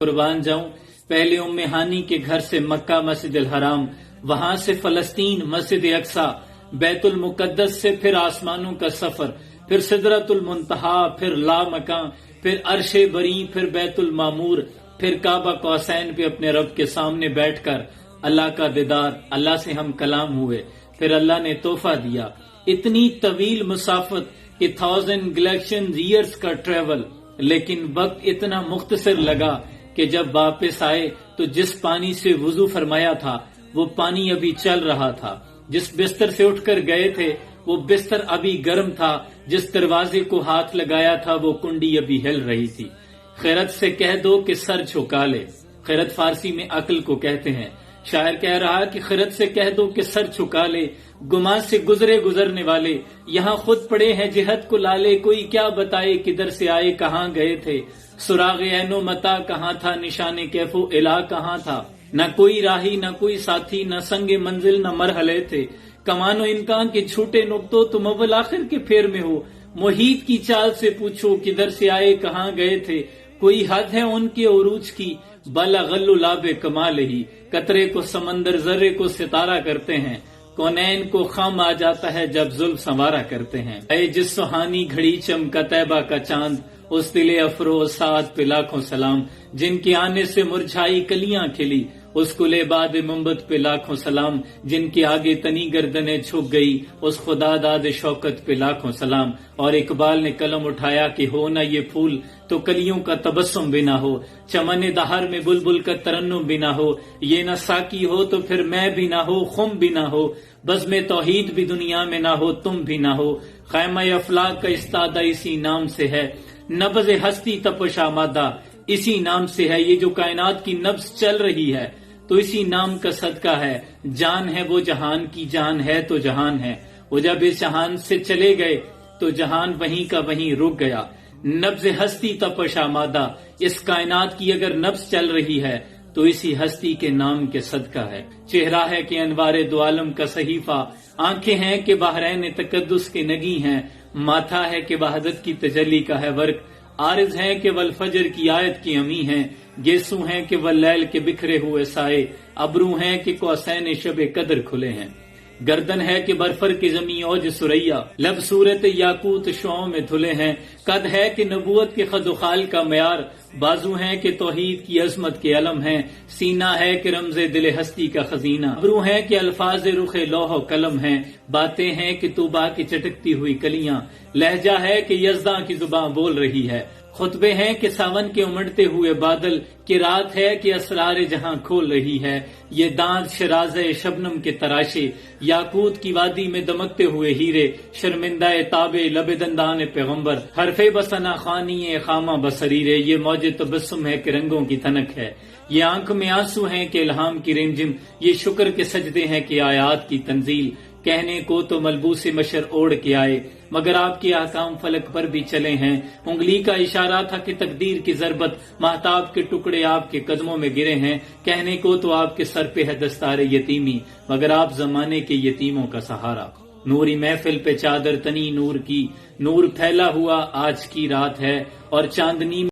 قربان جاؤں، پہلے ام ہانی کے گھر سے مکہ مسجد الحرام، وہاں سے فلسطین مسجد اقصی، بیت المقدس سے پھر آسمانوں کا سفر، پھر سدرۃ المنتہا، پھر لامکاں، پھر عرش بری، پھر بیت المعمور، پھر کعبہ قوسین پہ اپنے رب کے سامنے بیٹھ کر اللہ کا دیدار، اللہ سے ہم کلام ہوئے، پھر اللہ نے تحفہ دیا۔ اتنی طویل مسافت کہ 1000 گلیکشن ایئرز کا ٹریول، لیکن وقت اتنا مختصر لگا کہ جب واپس آئے تو جس پانی سے وضو فرمایا تھا وہ پانی ابھی چل رہا تھا، جس بستر سے اٹھ کر گئے تھے وہ بستر ابھی گرم تھا، جس دروازے کو ہاتھ لگایا تھا وہ کنڈی ابھی ہل رہی تھی۔ خیرت سے کہہ دو کہ سر جھکا لے، خیرت فارسی میں عقل کو کہتے ہیں۔ شاعر کہہ رہا کہ خیرت سے کہہ دو کہ سر جھکا لے، گمان سے گزرے گزرنے والے، یہاں خود پڑے ہیں جہت کو لالے، کوئی کیا بتائے کدھر سے آئے کہاں گئے تھے، سراغ عین و متا کہاں تھا، نشان کیف و الا کہاں تھا، نہ کوئی راہی نہ کوئی ساتھی، نہ سنگ منزل نہ مرحلے تھے، کمان و امکان کے چھوٹے نقطوں تم اول آخر کے پھیر میں ہو، محیط کی چال سے پوچھو کدھر سے آئے کہاں گئے تھے، کوئی حد ہے ان کے عروج کی، بلغ لاب کمال ہی، قطرے کو سمندر ذرے کو ستارہ کرتے ہیں، کونین کو خم آ جاتا ہے جب زلف سنوارا کرتے ہیں۔ اے جس سہانی گھڑی چمکا طیبہ کا چاند، اس دل افروز سعد پہ لاکھوں سلام، جن کے آنے سے مرجھائی کلیاں کھلی، اس کلے باد منبت پہ لاکھوں سلام، جن کے آگے تنی گردنیں جھک گئی، اس خدا داد شوکت پہ لاکھوں سلام۔ اور اقبال نے قلم اٹھایا کہ ہو نہ یہ پھول تو کلیوں کا تبسم بھی نہ ہو، چمن دہر میں بلبل کا ترنم بھی نہ ہو، یہ نہ ساقی ہو تو پھر میں بھی نہ ہو، خم بھی نہ ہو، بزم توحید بھی دنیا میں نہ ہو، تم بھی نہ ہو، خیمہ افلاک کا استادہ اسی نام سے ہے، نبض ہستی تپش آمادہ اسی نام سے ہے، یہ جو کائنات کی نبض چل رہی ہے تو اسی نام کا صدقہ ہے، جان ہے وہ جہان کی، جان ہے تو جہان ہے، وہ جب اس جہان سے چلے گئے تو جہان وہیں کا وہیں رک گیا، نبض ہستی تپش آمادہ، اس کائنات کی اگر نبض چل رہی ہے تو اسی ہستی کے نام کے صدقہ ہے، چہرہ ہے کہ انوار دو عالم کا صحیفہ، آنکھیں ہیں کہ بحرین تقدس کے نگی ہیں، ماتھا ہے کہ وحدت کی تجلی کا ہے ورق، عارض ہیں کہ والفجر کی آیت کی امی ہیں، گیسو ہیں کہ واللیل کے بکھرے ہوئے سائے، ابرو ہیں کہ کوسین شب قدر کھلے ہیں، گردن ہے کہ برفر کی زمین اوج سریا، لب صورت یاقوت شعوں میں دھلے ہیں، قد ہے کہ نبوت کے خد و خال کا معیار، بازو ہیں کہ توحید کی عظمت کے علم ہیں، سینہ ہے کہ رمز دل ہستی کا خزینہ، ابرو ہیں کہ الفاظ رخ لوح و قلم ہیں، باتیں ہیں کہ طوبا کی چٹکتی ہوئی کلیاں، لہجہ ہے کہ یزداں کی زباں بول رہی ہے، خطبے ہیں کہ ساون کے امڑتے ہوئے بادل، کہ رات ہے کہ اسرار جہاں کھول رہی ہے، یہ دانت شراز شبنم کے تراشے، یاقوت کی وادی میں دمکتے ہوئے ہیرے، شرمندہ تابے لب دندان پیغمبر، حرف بسنا خانی خامہ بصریرے، یہ موج تبسم ہے کہ رنگوں کی تنک ہے، یہ آنکھ میں آنسو ہیں کہ الہام کی رمجم، یہ شکر کے سجدے ہیں کہ آیات کی تنزیل، کہنے کو تو ملبوس مشر اوڑھ کے آئے مگر آپ کے احکام فلک پر بھی چلے ہیں، انگلی کا اشارہ تھا کہ تقدیر کی ضربت، مہتاب کے ٹکڑے آپ کے قدموں میں گرے ہیں، کہنے کو تو آپ کے سر پہ ہے دستار یتیمی مگر آپ زمانے کے یتیموں کا سہارا، نوری محفل پہ چادر تنی نور کی، نور پھیلا ہوا آج کی رات ہے اور چاندنی